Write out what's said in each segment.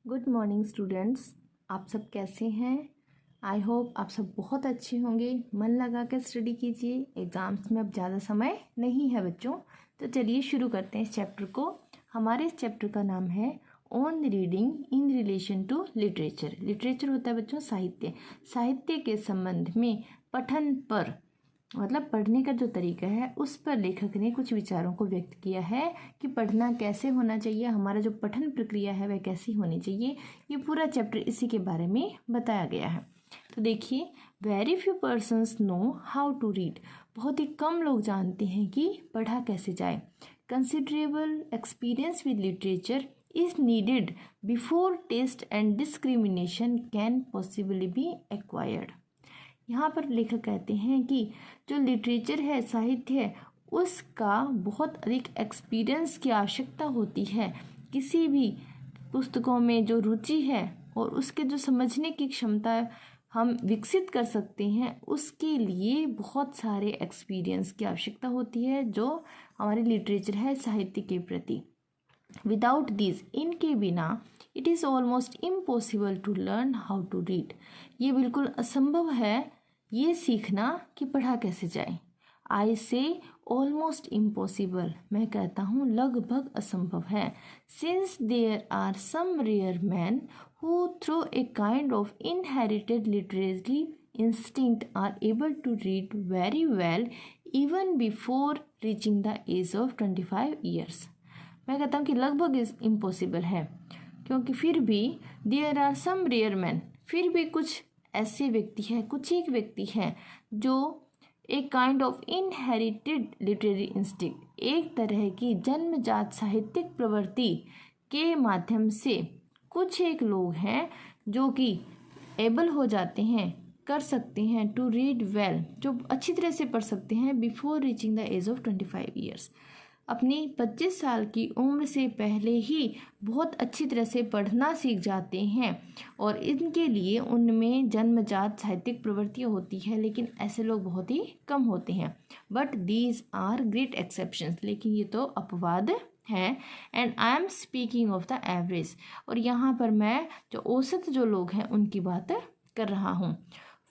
Good morning students. आप सब कैसे हैं? आई होप आप सब बहुत अच्छे होंगे। मन लगा कर स्टडी कीजिए, एग्ज़ाम्स में अब ज़्यादा समय नहीं है बच्चों। तो चलिए शुरू करते हैं इस चैप्टर को। हमारे इस चैप्टर का नाम है on reading in relation to literature. Literature होता है बच्चों साहित्य। साहित्य के संबंध में पठन पर, मतलब पढ़ने का जो तरीका है उस पर लेखक ने कुछ विचारों को व्यक्त किया है कि पढ़ना कैसे होना चाहिए, हमारा जो पठन प्रक्रिया है वह कैसी होनी चाहिए। ये पूरा चैप्टर इसी के बारे में बताया गया है। तो देखिए, very few persons know how to read. बहुत ही कम लोग जानते हैं कि पढ़ा कैसे जाए। Considerable experience with literature is needed before test and discrimination can possibly be acquired. यहाँ पर लेखक कहते हैं कि जो लिटरेचर है, साहित्य है, उसका बहुत अधिक एक्सपीरियंस की आवश्यकता होती है। किसी भी पुस्तकों में जो रुचि है और उसके जो समझने की क्षमता हम विकसित कर सकते हैं, उसके लिए बहुत सारे एक्सपीरियंस की आवश्यकता होती है जो हमारे लिटरेचर है साहित्य के प्रति। विदाउट दिस, इनके बिना it is almost impossible to learn how to read. ये बिल्कुल असंभव है ये सीखना कि पढ़ा कैसे जाए। आई से ऑलमोस्ट इम्पॉसिबल, मैं कहता हूँ लगभग असंभव है। Since there are some rare man who through a kind of inherited literary instinct are able to read very well even before reaching the age of 25 years. मैं कहता हूँ कि लगभग इम्पॉसिबल है, क्योंकि फिर भी there are some rare man, फिर भी कुछ ऐसे व्यक्ति हैं, कुछ एक व्यक्ति हैं जो एक kind of inherited literary instinct, एक तरह की जन्मजात साहित्यिक प्रवृत्ति के माध्यम से कुछ एक लोग हैं जो कि एबल हो जाते हैं, कर सकते हैं टू रीड वेल, जो अच्छी तरह से पढ़ सकते हैं before reaching the age of 25 years. अपनी 25 साल की उम्र से पहले ही बहुत अच्छी तरह से पढ़ना सीख जाते हैं और इनके लिए उनमें जन्मजात साहित्यिक प्रवृत्तियाँ होती है, लेकिन ऐसे लोग बहुत ही कम होते हैं। But these are great exceptions, लेकिन ये तो अपवाद हैं। And I am speaking of the average, और यहाँ पर मैं जो औसत जो लोग हैं उनकी बात कर रहा हूँ।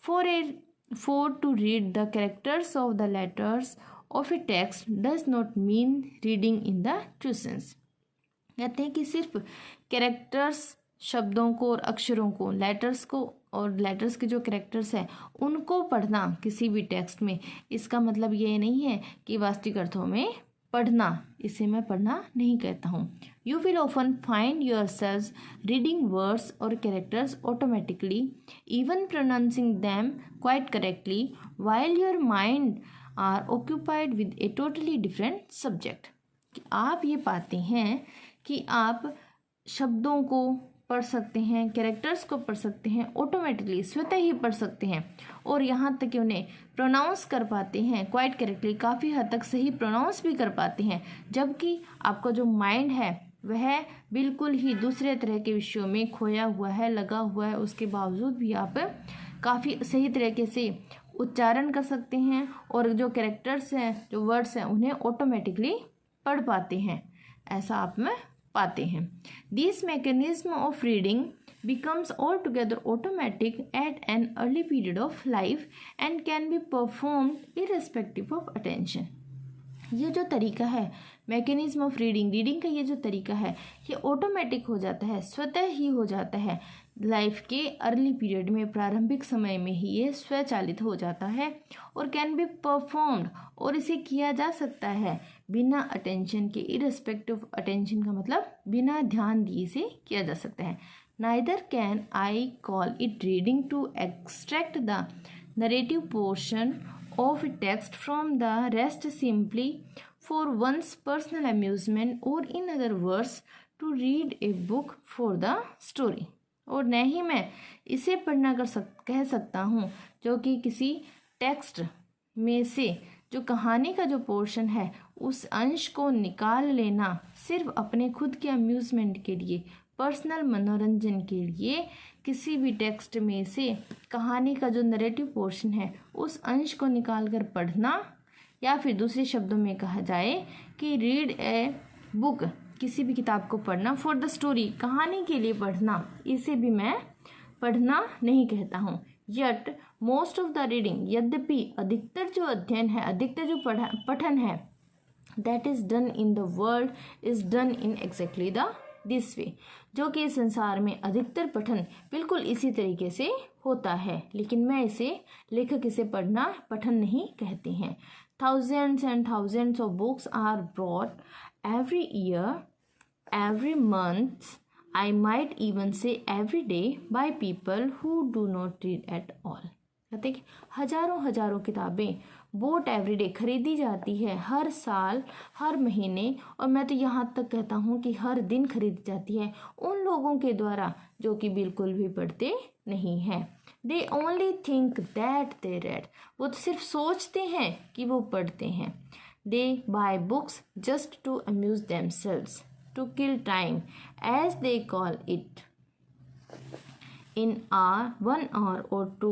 For to read the characters of the letters of a text does not mean reading in the true sense. कहते हैं कि सिर्फ कैरेक्टर्स, शब्दों को और अक्षरों को, लेटर्स को और लेटर्स के जो कैरेक्टर्स हैं उनको पढ़ना किसी भी टेक्स्ट में, इसका मतलब ये नहीं है कि वास्तविक अर्थों में पढ़ना। इसे मैं पढ़ना नहीं कहता हूँ। You will often find yourselves reading words और characters automatically, even pronouncing them quite correctly, while your mind are occupied with a totally different subject. कि आप ये पाते हैं कि आप शब्दों को पढ़ सकते हैं, कैरेक्टर्स को पढ़ सकते हैं, ऑटोमेटिकली स्वतः ही पढ़ सकते हैं, और यहाँ तक कि उन्हें प्रोनाउंस कर पाते हैं क्वाइट करेक्टली, काफ़ी हद तक सही प्रोनाउंस भी कर पाते हैं, जबकि आपका जो माइंड है वह बिल्कुल ही दूसरे तरह के विषयों में खोया हुआ है, लगा हुआ है। उसके बावजूद भी आप काफ़ी सही तरीके से उच्चारण कर सकते हैं और जो कैरेक्टर्स हैं, जो वर्ड्स हैं, उन्हें ऑटोमेटिकली पढ़ पाते हैं। ऐसा आप में पाते हैं। This mechanism of reading becomes altogether automatic at an early period of life and can be performed irrespective of attention। ये जो तरीका है मैकेनिज्म ऑफ रीडिंग का ये जो तरीका है ये ऑटोमेटिक हो जाता है, स्वतः ही हो जाता है। लाइफ के अर्ली पीरियड में, प्रारंभिक समय में ही ये स्वचालित हो जाता है और कैन बी परफॉर्म्ड, और इसे किया जा सकता है बिना अटेंशन के। इररिस्पेक्टिव ऑफ अटेंशन का मतलब बिना ध्यान दिए से किया जा सकता है। Neither can I call it reading to extract the narrative portion of a text from the rest simply for one's personal amusement, or in other words to read a book for the story। और न ही मैं इसे पढ़ना कह सकता हूँ जो कि किसी टेक्स्ट में से जो कहानी का जो पोर्शन है उस अंश को निकाल लेना सिर्फ अपने खुद के अम्यूज़मेंट के लिए, पर्सनल मनोरंजन के लिए, किसी भी टेक्स्ट में से कहानी का जो नरेटिव पोर्शन है उस अंश को निकाल कर पढ़ना, या फिर दूसरे शब्दों में कहा जाए कि रीड ए बुक किसी भी किताब को पढ़ना, फॉर द स्टोरी, कहानी के लिए पढ़ना, इसे भी मैं पढ़ना नहीं कहता हूँ। Yet most of the reading, यद्यपि अधिकतर जो अध्ययन है, अधिकतर जो पठन है, that is done in the world is done in exactly the this way, जो कि संसार में अधिकतर पठन बिल्कुल इसी तरीके से होता है, लेकिन मैं इसे, लेखक इसे पठन नहीं कहते हैं। Thousands and thousands of books are brought every year, every month, I might even say every day, by people who do not read at all. कहते कि हजारों किताबें बोट एवरीडे खरीदी जाती है, हर साल, हर महीने, और मैं तो यहाँ तक कहता हूँ कि हर दिन खरीदी जाती है उन लोगों के द्वारा जो कि बिल्कुल भी पढ़ते नहीं हैं। They only think that they read, वो तो सिर्फ सोचते हैं कि वो पढ़ते हैं। They buy books just to amuse themselves, to kill time, as they call it. In 1 hour or 2,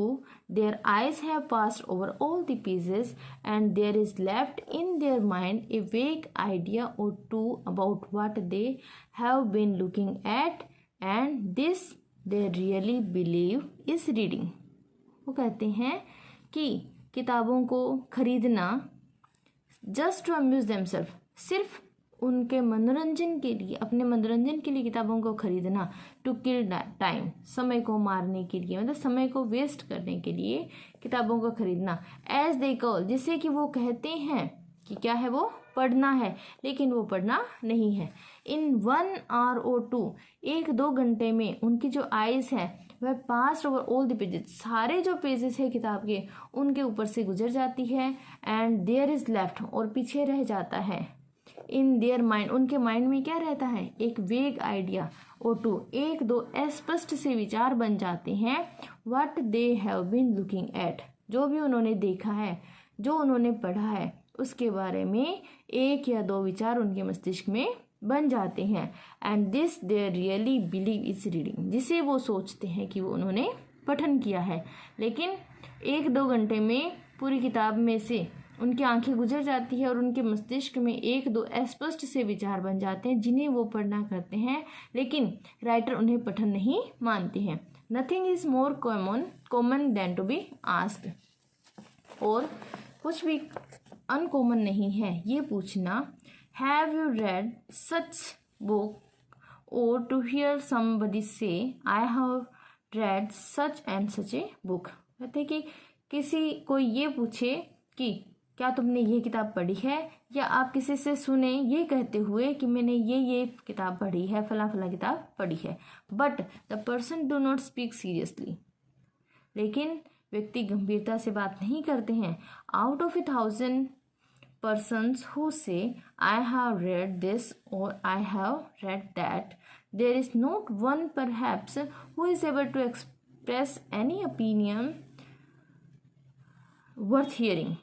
their eyes have passed over all the pages, and there is left in their mind a vague idea or two about what they have been looking at, and this they really believe is reading. वो कहते हैं कि किताबों को खरीदना just to amuse themselves, सिर्फ उनके मनोरंजन के लिए, अपने मनोरंजन के लिए किताबों को खरीदना, टू किल टाइम, समय को मारने के लिए, मतलब समय को वेस्ट करने के लिए किताबों को खरीदना, एज दे कॉल, जिसे कि वो कहते हैं कि क्या है, वो पढ़ना है, लेकिन वो पढ़ना नहीं है। इन 1 hour और 2, 1-2 घंटे में उनकी जो आइज है वह पास ओवर ऑल द पेजेस, सारे जो पेजेस है किताब के उनके ऊपर से गुजर जाती है, एंड देयर इज लेफ्ट, और पीछे रह जाता है, इन देयर माइंड, उनके माइंड में क्या रहता है, एक वेग आइडिया और 2, 1-2 अस्पष्ट से विचार बन जाते हैं, what they have been looking at, जो भी उन्होंने देखा है, जो उन्होंने पढ़ा है, उसके बारे में 1 या 2 विचार उनके मस्तिष्क में बन जाते हैं, and this they really believe is reading, जिसे वो सोचते हैं कि वो उन्होंने पठन किया है, लेकिन 1-2 घंटे में पूरी किताब में से उनकी आंखें गुजर जाती है और उनके मस्तिष्क में 1-2 अस्पष्ट से विचार बन जाते हैं, जिन्हें वो पढ़ना करते हैं, लेकिन राइटर उन्हें पठन नहीं मानते हैं। Nothing is more common than to be asked, और कुछ भी अनकॉमन नहीं है ये पूछना, have you read such book, और to hear somebody say I have read such and such a book. कहते हैं कि किसी कोई ये पूछे कि क्या तुमने ये किताब पढ़ी है, या आप किसी से सुने ये कहते हुए कि मैंने ये किताब पढ़ी है, फला किताब पढ़ी है, but the person do not speak seriously, लेकिन व्यक्ति गंभीरता से बात नहीं करते हैं। Out of 1,000 persons who say I have read this or I have read that, there is not one perhaps who is able to express any opinion worth hearing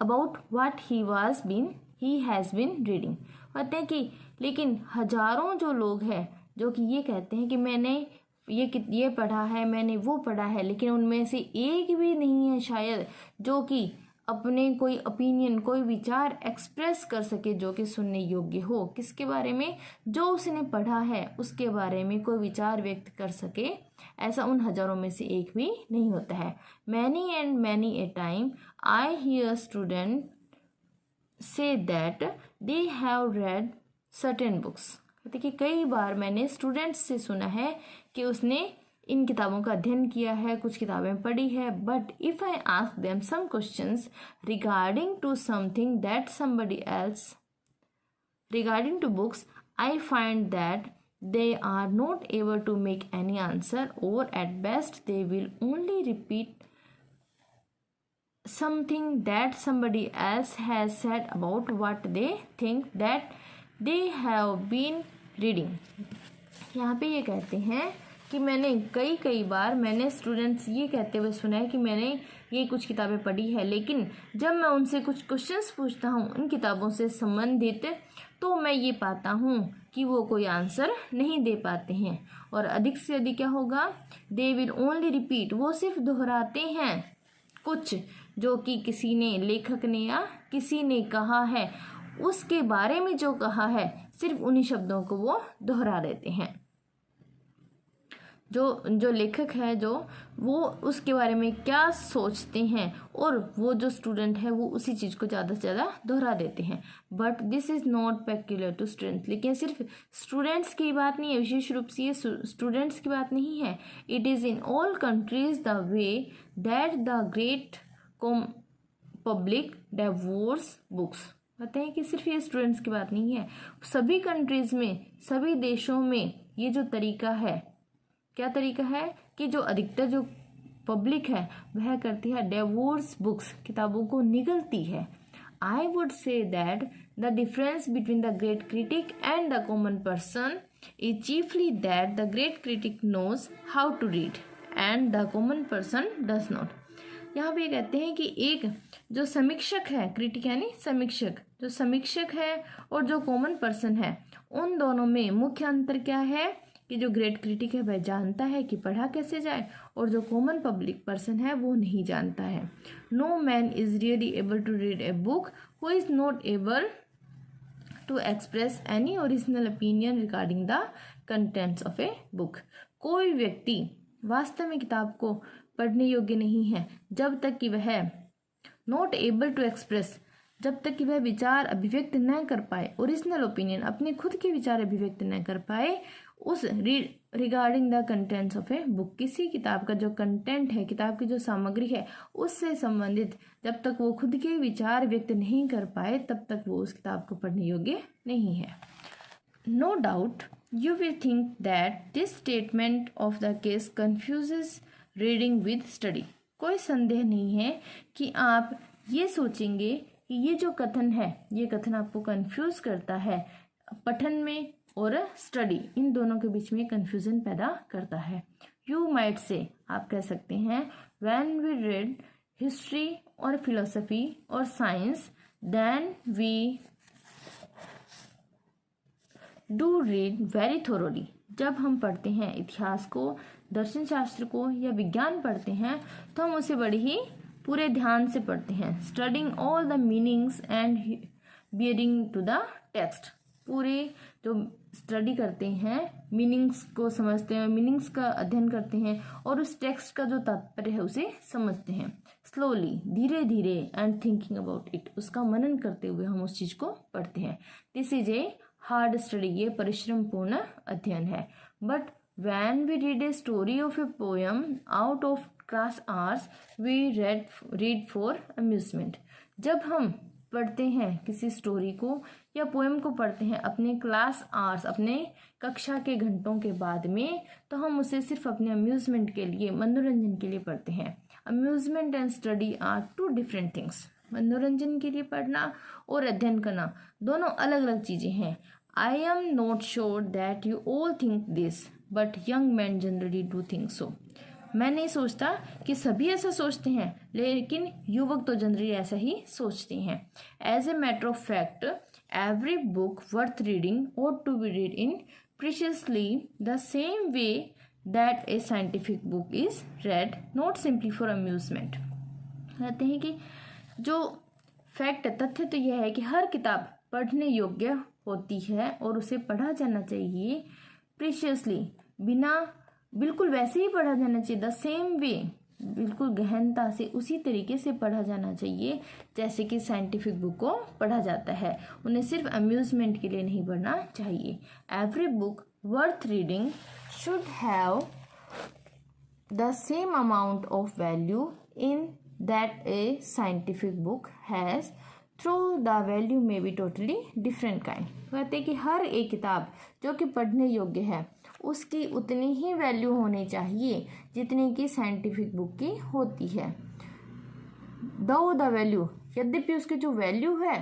about what he has been reading। कहते हैं कि लेकिन हजारों जो लोग हैं जो कि ये कहते हैं कि मैंने ये पढ़ा है, मैंने वो पढ़ा है, लेकिन उनमें से एक भी नहीं है शायद जो कि अपने कोई ओपिनियन, कोई विचार एक्सप्रेस कर सके जो कि सुनने योग्य हो। किसके बारे में? जो उसने पढ़ा है उसके बारे में कोई विचार व्यक्त कर सके, ऐसा उन हजारों में से एक भी नहीं होता है। Many and many a time I hear student say that they have read certain books. कहते कि कई बार मैंने स्टूडेंट्स से सुना है कि उसने इन किताबों का अध्ययन किया है, कुछ किताबें पढ़ी है, but if I ask them some questions regarding to something that somebody else regarding to books, I find that they are not able to make any answer, or at best they will only repeat something that somebody else has said about what they think that they have been reading। यहाँ पे ये कहते हैं कि मैंने कई बार मैंने students ये कहते हुए सुना है कि मैंने ये कुछ किताबें पढ़ी है, लेकिन जब मैं उनसे कुछ क्वेश्चंस पूछता हूँ इन किताबों से संबंधित, तो मैं ये पाता हूँ कि वो कोई आंसर नहीं दे पाते हैं। और अधिक से अधिक क्या होगा? दे विल ओनली रिपीट, वो सिर्फ दोहराते हैं कुछ जो कि किसी ने, लेखक ने या किसी ने कहा है, उसके बारे में जो कहा है सिर्फ उन्हीं शब्दों को वो दोहरा देते हैं। जो लेखक है वो उसके बारे में क्या सोचते हैं और वो जो स्टूडेंट है वो उसी चीज़ को ज़्यादा से ज़्यादा दोहरा देते हैं। But this is not peculiar to students, लेकिन सिर्फ स्टूडेंट्स की बात नहीं है, विशेष रूप से ये स्टूडेंट्स की बात नहीं है। It is in all countries the way that the great public devours books. कहते हैं कि सिर्फ ये स्टूडेंट्स की बात नहीं है, सभी कंट्रीज में, सभी देशों में ये जो तरीका है, क्या तरीका है कि जो अधिकतर जो पब्लिक है वह करती है डेवोर्स बुक्स, किताबों को निगलती है। I would say that the difference between the great critic and the common person is chiefly that the great critic knows how to read and the common person does not. यहाँ पे कहते हैं कि एक जो समीक्षक है, क्रिटिक यानी समीक्षक, जो समीक्षक है और जो कॉमन पर्सन है, उन दोनों में मुख्य अंतर क्या है कि जो ग्रेट क्रिटिक है वह जानता है कि पढ़ा कैसे जाए और जो कॉमन पब्लिक पर्सन है वो नहीं जानता है। No man is really able to read a book who is not able to express any original opinion regarding the contents of a book. कोई व्यक्ति वास्तव में किताब को पढ़ने योग्य नहीं है जब तक कि वह नॉट एबल टू एक्सप्रेस, जब तक कि वह विचार अभिव्यक्त न कर पाए, ओरिजिनल ओपिनियन, अपने खुद के विचार अभिव्यक्त न कर पाए उस regarding the contents of a book, किसी किताब का जो कंटेंट है, किताब की जो सामग्री है उससे संबंधित जब तक वो खुद के विचार व्यक्त नहीं कर पाए तब तक वो उस किताब को पढ़ने योग्य नहीं है। No doubt you will think that this statement of the case confuses reading with study. कोई संदेह नहीं है कि आप ये सोचेंगे कि ये जो कथन है, ये कथन आपको कंफ्यूज करता है, पठन में और स्टडी, इन दोनों के बीच में कंफ्यूजन पैदा करता है। यू माइट से, आप कह सकते हैं, व्हेन वी रीड हिस्ट्री और फिलोसफी और science then we do read very thoroughly. जब हम पढ़ते हैं इतिहास को, दर्शन शास्त्र को या विज्ञान पढ़ते हैं तो हम उसे बड़ी ही पूरे ध्यान से पढ़ते हैं। Studying all the meanings and bearing to the text, पूरे जो स्टडी करते हैं, मीनिंग्स को समझते हैं, मीनिंग्स का अध्ययन करते हैं और उस टेक्स्ट का जो तात्पर्य है उसे समझते हैं। स्लोली, धीरे धीरे, एंड थिंकिंग अबाउट इट, उसका मनन करते हुए हम उस चीज को पढ़ते हैं। This is a hard study, ये परिश्रम पूर्ण अध्ययन है। But when we read a story of a poem out of class hours we read for amusement. जब हम पढ़ते हैं किसी स्टोरी को या पोएम को पढ़ते हैं अपने क्लास आवर्स, अपने कक्षा के घंटों के बाद में, तो हम उसे सिर्फ अपने अम्यूजमेंट के लिए, मनोरंजन के लिए पढ़ते हैं। Amusement and study are two different things. मनोरंजन के लिए पढ़ना और अध्ययन करना दोनों अलग अलग चीजें हैं। I am not sure that you all think this but young man generally do think so. मैं नहीं सोचता कि सभी ऐसा सोचते हैं, लेकिन युवक तो जनरली ऐसा ही सोचते हैं। As a matter of fact every book worth reading ought to be read in preciously the same way that a scientific book is read not simply for amusement. कहते हैं कि जो फैक्ट, तथ्य तो यह है कि हर किताब पढ़ने योग्य होती है और उसे पढ़ा जाना चाहिए प्रीशियसली, बिल्कुल वैसे ही पढ़ा जाना चाहिए। द सेम वे, बिल्कुल गहनता से, उसी तरीके से पढ़ा जाना चाहिए जैसे कि साइंटिफिक बुक को पढ़ा जाता है। उन्हें सिर्फ अम्यूजमेंट के लिए नहीं पढ़ना चाहिए। Every book worth reading should have the same amount of value in that a scientific book has, through the value में बी टोटली डिफरेंट काइंड। कहते हैं कि हर एक किताब जो कि पढ़ने योग्य है उसकी उतनी ही वैल्यू होनी चाहिए जितनी कि साइंटिफिक बुक की होती है। दो द वैल्यू, यद्यपि उसकी जो वैल्यू है,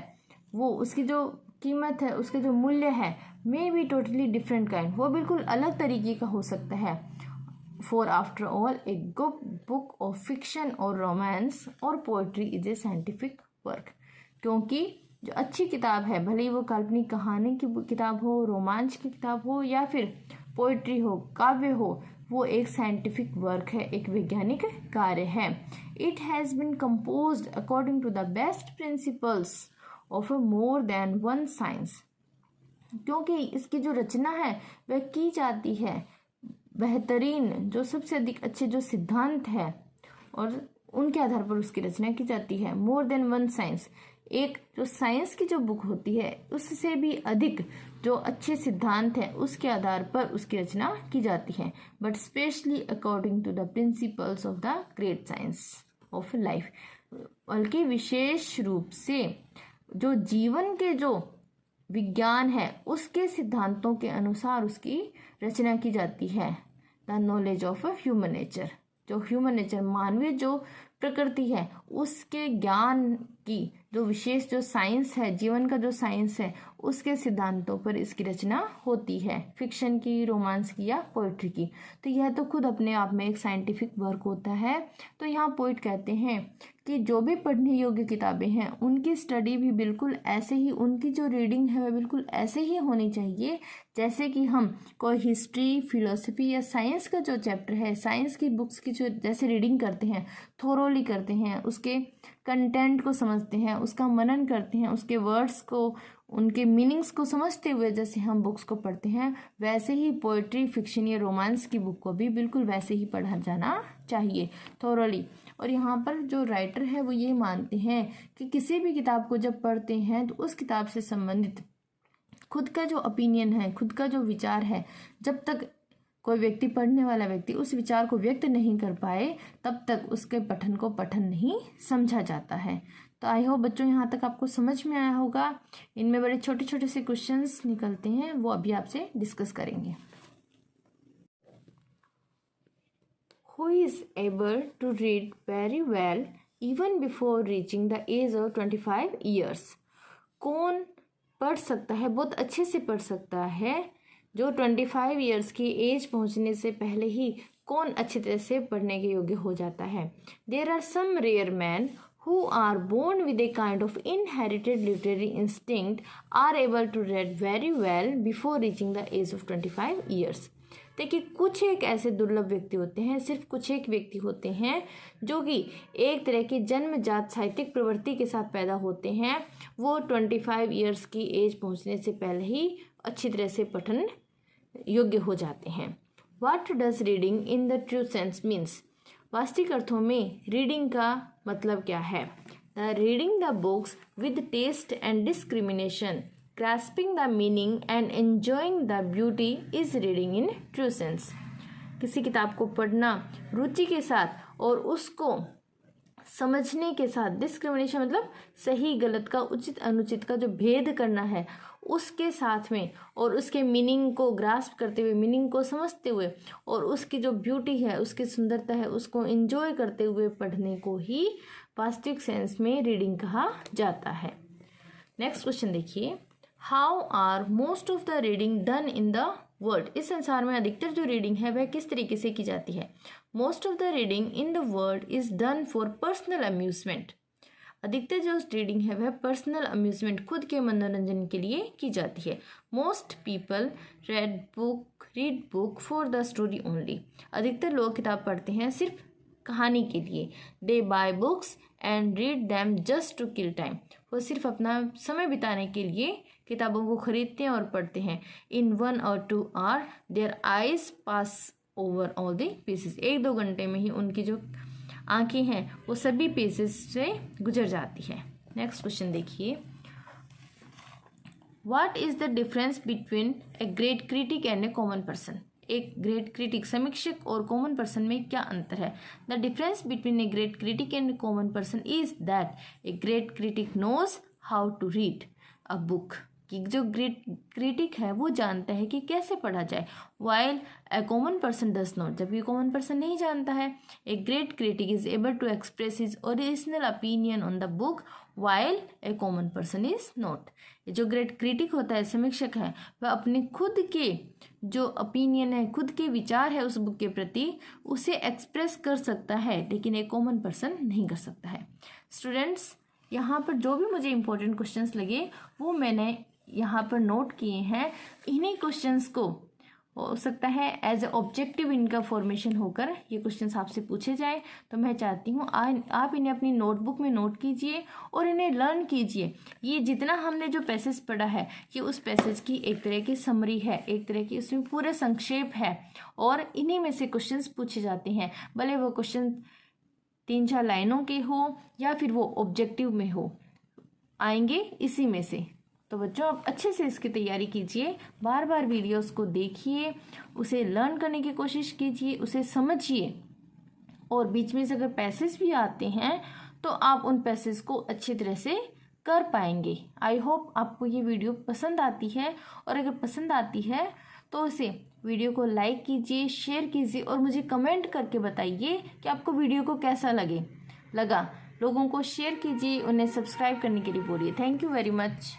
वो उसकी जो कीमत है, उसके जो मूल्य है, may be totally different kind, वो बिल्कुल अलग तरीके का हो सकता है। For after all a good book of fiction और रोमांस और poetry is a scientific work. क्योंकि जो अच्छी किताब है, भले ही वो काल्पनिक कहानी की किताब हो, रोमांच की किताब हो या फिर पोइट्री हो, काव्य हो, वो एक साइंटिफिक वर्क है, एक वैज्ञानिक कार्य है। It has been composed according to the best principles of a more than one science. क्योंकि इसकी जो रचना है वह की जाती है बेहतरीन, जो सबसे अधिक अच्छे जो सिद्धांत है और उनके आधार पर उसकी रचना की जाती है। मोर देन वन साइंस, एक जो साइंस की जो बुक होती है उससे भी अधिक जो अच्छे सिद्धांत हैं उसके आधार पर उसकी रचना की जाती है, but specially according to the principles of the great science of life, बल्कि विशेष रूप से जो जीवन के जो विज्ञान है उसके सिद्धांतों के अनुसार उसकी रचना की जाती है। The knowledge of human nature, जो ह्यूमन नेचर मानवीय जो प्रकृति है उसके ज्ञान की जो विशेष जो साइंस है, जीवन का जो साइंस है उसके सिद्धांतों पर इसकी रचना होती है, फिक्शन की, रोमांस की या पोइट्री की। तो यह तो खुद अपने आप में एक साइंटिफिक वर्क होता है। तो यहाँ पोइट कहते हैं कि जो भी पढ़ने योग्य किताबें हैं उनकी स्टडी भी बिल्कुल ऐसे ही, उनकी जो रीडिंग है वह बिल्कुल ऐसे ही होनी चाहिए जैसे कि हम कोई हिस्ट्री, फिलोसफी या साइंस का जो चैप्टर है, साइंस की बुक्स की जो जैसे रीडिंग करते हैं, थोरोली करते हैं, उसके कंटेंट को समझते हैं, उसका मनन करते हैं, उसके वर्ड्स को, उनके मीनिंग्स को समझते हुए जैसे हम बुक्स को पढ़ते हैं, वैसे ही पोइट्री, फिक्शन या रोमांस की बुक को भी बिल्कुल वैसे ही पढ़ा जाना चाहिए थोरोली। और यहाँ पर जो राइटर है वो ये मानते हैं कि किसी भी किताब को जब पढ़ते हैं तो उस किताब से संबंधित खुद का जो ओपिनियन है, खुद का जो विचार है, जब तक कोई व्यक्ति, पढ़ने वाला व्यक्ति उस विचार को व्यक्त नहीं कर पाए तब तक उसके पठन को पठन नहीं समझा जाता है। तो आई होप बच्चों यहाँ तक आपको समझ में आया होगा। इनमें बड़े छोटे छोटे से क्वेश्चंस निकलते हैं, वो अभी आपसे डिस्कस करेंगे। Who is able to read very well even before reaching the age of 25 years? कौन पढ़ सकता है, बहुत अच्छे से पढ़ सकता है, जो 25 ईयर्स की एज पहुंचने से पहले ही कौन अच्छी तरह से पढ़ने के योग्य हो जाता है? There are some rare men who are born with a kind of inherited literary instinct are able to read very well before reaching the age of 25 years. देखिए, कुछ एक ऐसे दुर्लभ व्यक्ति होते हैं, सिर्फ कुछ एक व्यक्ति होते हैं जो कि एक तरह की जन्मजात साहित्यिक प्रवृत्ति के साथ पैदा होते हैं। वो 25 ईयर्स की एज पहुंचने से पहले ही अच्छी तरह से पठन योग्य हो जाते हैं। What does reading in the true sense means? वास्तविक अर्थों में रीडिंग का मतलब क्या है? The reading the books with taste and discrimination, grasping the meaning and enjoying the beauty is reading in true sense. किसी किताब को पढ़ना रुचि के साथ और उसको समझने के साथ, डिस्क्रिमिनेशन मतलब सही गलत का, उचित अनुचित का जो भेद करना है उसके साथ में, और उसके मीनिंग को ग्रास्प करते हुए, मीनिंग को समझते हुए, और उसकी जो ब्यूटी है, उसकी सुंदरता है, उसको एंजॉय करते हुए पढ़ने को ही वास्तविक सेंस में रीडिंग कहा जाता है। नेक्स्ट क्वेश्चन देखिए, how are most of the reading done in the world? इस संसार में अधिकतर जो रीडिंग है वह किस तरीके से की जाती है? Most of the reading in the world is done for personal amusement. अधिकतर जो रीडिंग है वह पर्सनल अम्यूजमेंट, खुद के मनोरंजन के लिए की जाती है। Most people read book for the story only. अधिकतर लोग किताब पढ़ते हैं सिर्फ कहानी के लिए। They buy books and read them just to kill time. वो सिर्फ अपना समय बिताने के लिए किताबों को खरीदते हैं और पढ़ते हैं। इन 1 or 2 hours their eyes pass over all the pages. 1-2 घंटे में ही उनकी जो आंखें हैं वो सभी पेजेस से गुजर जाती है। नेक्स्ट क्वेश्चन देखिए, what is the difference between a great critic and a common person? एक ग्रेट क्रिटिक, समीक्षक और कॉमन पर्सन में क्या अंतर है? The difference between a great critic and a common person is that a great critic knows how to read a book. कि जो great critic है वो जानता है कि कैसे पढ़ा जाए, while a common person does not, जबकि कॉमन पर्सन नहीं जानता है। A great critic is able to express his original opinion on the book while a common person is not. जो ग्रेट क्रिटिक होता है, समीक्षक है, वह अपने खुद के जो ओपिनियन है, खुद के विचार है उस बुक के प्रति, उसे एक्सप्रेस कर सकता है, लेकिन एक कॉमन पर्सन नहीं कर सकता है। स्टूडेंट्स, यहाँ पर जो भी मुझे इंपॉर्टेंट क्वेश्चंस लगे वो मैंने यहाँ पर नोट किए हैं। इन्हीं क्वेश्चंस को हो सकता है एज ए ऑब्जेक्टिव इनका फॉर्मेशन होकर ये क्वेश्चंस आपसे पूछे जाए। तो मैं चाहती हूँ आप इन्हें अपनी नोटबुक में नोट कीजिए और इन्हें लर्न कीजिए। ये जितना हमने जो पैसेज पढ़ा है ये उस पैसेज की एक तरह की समरी है, एक तरह की उसमें पूरे संक्षेप है और इन्हीं में से क्वेश्चंस पूछे जाते हैं, भले वो क्वेश्चन 3-4 लाइनों के हो या फिर वो ऑब्जेक्टिव में हो, आएंगे इसी में से। तो बच्चों आप अच्छे से इसकी तैयारी कीजिए, बार बार वीडियोस को देखिए, उसे लर्न करने की कोशिश कीजिए, उसे समझिए और बीच में से अगर पैसेज भी आते हैं तो आप उन पैसेज को अच्छी तरह से कर पाएंगे। आई होप आपको ये वीडियो पसंद आती है और अगर पसंद आती है तो इसे वीडियो को लाइक कीजिए, शेयर कीजिए और मुझे कमेंट करके बताइए कि आपको वीडियो को कैसा लगा। लोगों को शेयर कीजिए, उन्हें सब्सक्राइब करने के लिए बोलिए। Thank you very much.